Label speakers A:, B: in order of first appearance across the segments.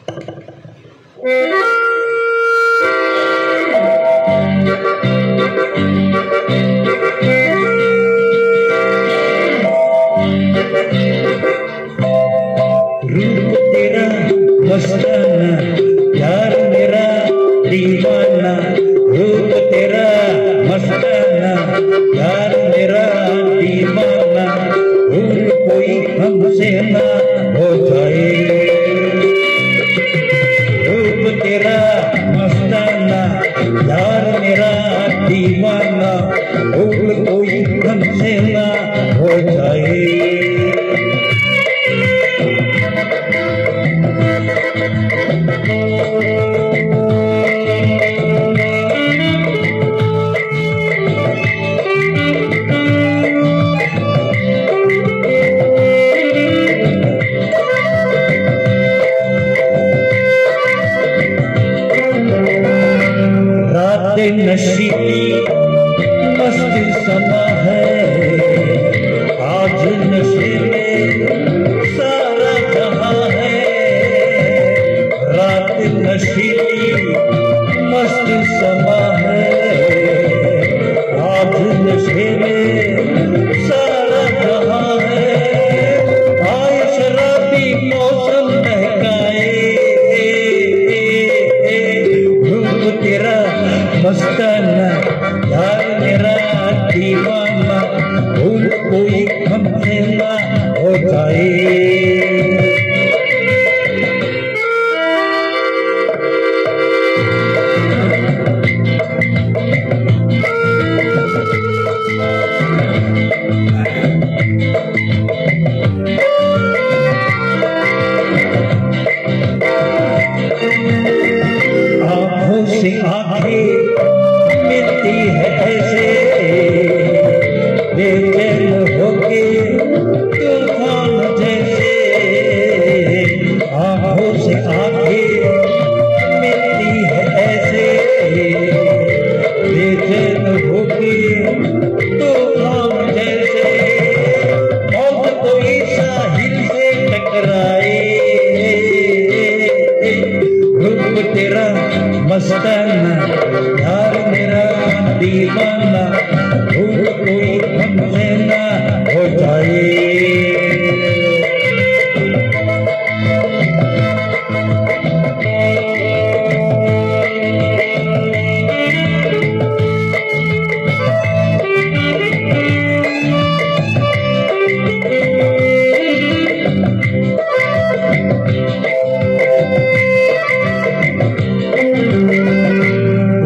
A: रूप तेरा मस्ताना, यार मेरा दीवाना। रूप तेरा मस्ताना, यार मेरा दीवाना। भूल कोई हमसे ना हो जाए। रूप तेरा मस्ताना, यार मेरा दीवाना। भूल कोई हमसे ना हो जाए। नशीली मस्त समा है, आज नशे में सारा जहां है। रात नशीली मस्त समा है, आज नशे में सारा जहां है। आए शराबी मौसम महकाए, रूप तेरा मस्ताना, यार मेरा दीवाना। भूल कोई हमसे ना हो जाए। आँखों से आंखें मिलती है ऐसे, बेचैन होके तूफान जैसे। आँखों से आंखें मिलती है ऐसे, बेचैन होके तूफान जैसे। मौत कोई साहिल से टकराए, रूप तेरा मस्ताना, यार मेरा दीवाना। भूल कोई हमसे ना हो जाए।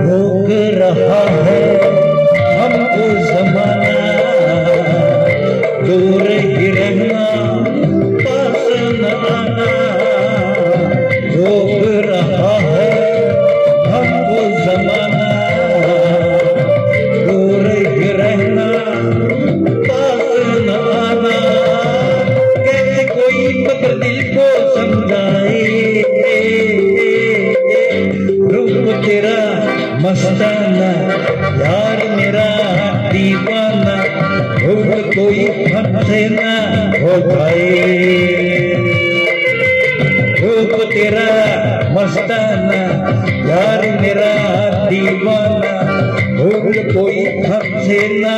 A: रोक रहा है हमको ज़माना, दूर ही रहना, पास न आना। रोक रहा है हमको ज़माना, दूर ही रहना, पास न आना। कैसे कोई मगर दिल को समझाए, रूप तेरा मस्ताना, यार मेरा दीवाना। भूल कोई हमसे ना हो जाए। रूप तेरा मस्ताना, यार मेरा दीवाना। भूल कोई हमसे ना